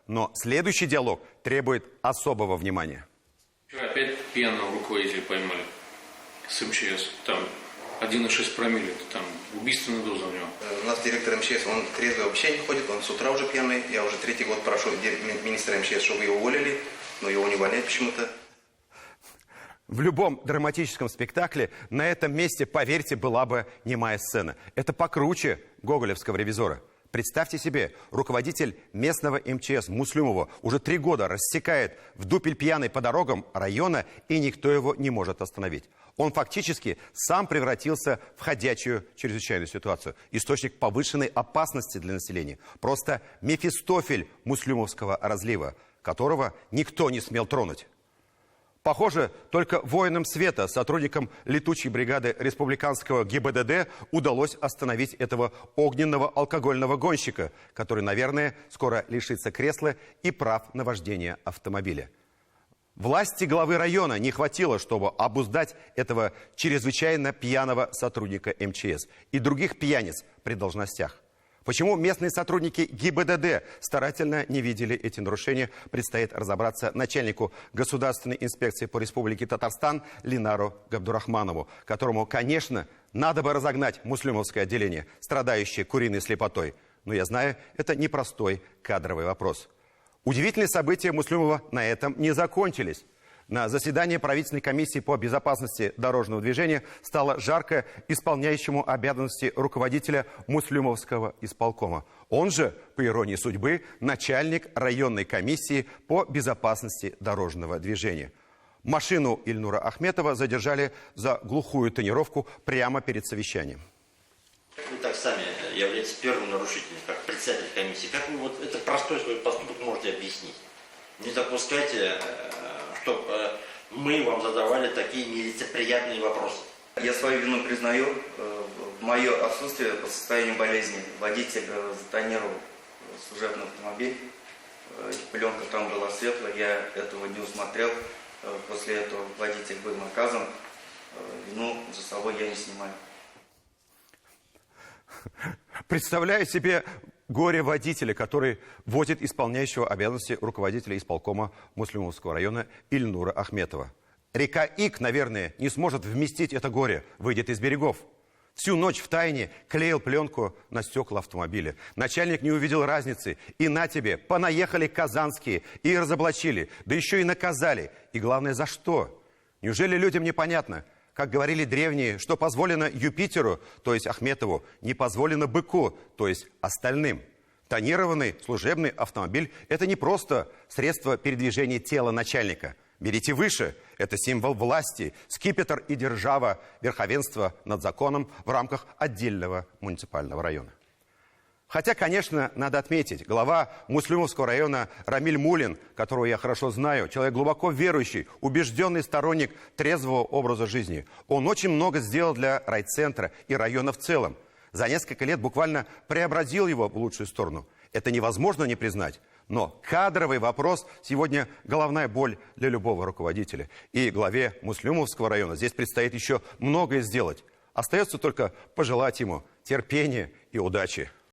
Но следующий диалог требует особого внимания. Вчера опять пьяного руководителя поймали с МЧС. Там 1,6 промилле, это там убийственная доза у него. У нас директор МЧС, он трезвый вообще не ходит, он с утра уже пьяный. Я уже 3-й год прошу министра МЧС, чтобы его уволили, но его не увольняют почему-то. В любом драматическом спектакле на этом месте, поверьте, была бы немая сцена. Это покруче гоголевского «Ревизора». Представьте себе, руководитель местного МЧС Муслюмова уже 3 года рассекает в дупель пьяный по дорогам района, и никто его не может остановить. Он фактически сам превратился в ходячую чрезвычайную ситуацию. Источник повышенной опасности для населения. Просто Мефистофель муслюмовского разлива, которого никто не смел тронуть. Похоже, только воинам света, сотрудникам летучей бригады республиканского ГИБДД удалось остановить этого огненного алкогольного гонщика, который, наверное, скоро лишится кресла и прав на вождение автомобиля. Власти главы района не хватило, чтобы обуздать этого чрезвычайно пьяного сотрудника МЧС и других пьяниц при должностях. Почему местные сотрудники ГИБДД старательно не видели эти нарушения, предстоит разобраться начальнику Государственной инспекции по Республике Татарстан Линару Габдурахманову, которому, конечно, надо бы разогнать муслюмовское отделение, страдающее куриной слепотой. Но я знаю, это непростой кадровый вопрос. Удивительные события Муслюмова на этом не закончились. На заседании правительственной комиссии по безопасности дорожного движения стало жарко исполняющему обязанности руководителя Муслюмовского исполкома. Он же, по иронии судьбы, начальник районной комиссии по безопасности дорожного движения. Машину Ильнура Ахметова задержали за глухую тонировку прямо перед совещанием. Как вы так сами являетесь первым нарушителем, как председатель комиссии? Как вы вот этот простой свой поступок можете объяснить? Не допускайте, чтобы мы вам задавали такие нелицеприятные вопросы. Я свою вину признаю. В мое отсутствие по состоянию болезни водитель затонировал служебный автомобиль. Пленка там была светлая, я этого не усмотрел. После этого водитель был наказан. Вину за собой я не снимаю. Представляю себе горе водителя, который возит исполняющего обязанности руководителя исполкома Муслюмовского района Ильнура Ахметова. Река Ик, наверное, не сможет вместить это горе, выйдет из берегов. Всю ночь в тайне клеил пленку на стекла автомобиля. Начальник не увидел разницы. И на тебе, понаехали казанские и разоблачили, да еще и наказали. И главное, за что? Неужели людям непонятно? Как говорили древние, что позволено Юпитеру, то есть Ахметову, не позволено быку, то есть остальным. Тонированный служебный автомобиль – это не просто средство передвижения тела начальника. Берите выше – это символ власти, скипетр и держава, верховенства над законом в рамках отдельного муниципального района. Хотя, конечно, надо отметить, глава Муслюмовского района Рамиль Мулин, которого я хорошо знаю, человек глубоко верующий, убежденный сторонник трезвого образа жизни. Он очень много сделал для райцентра и района в целом. За несколько лет буквально преобразил его в лучшую сторону. Это невозможно не признать. Но кадровый вопрос сегодня головная боль для любого руководителя. И главе Муслюмовского района здесь предстоит еще многое сделать. Остается только пожелать ему терпения и удачи.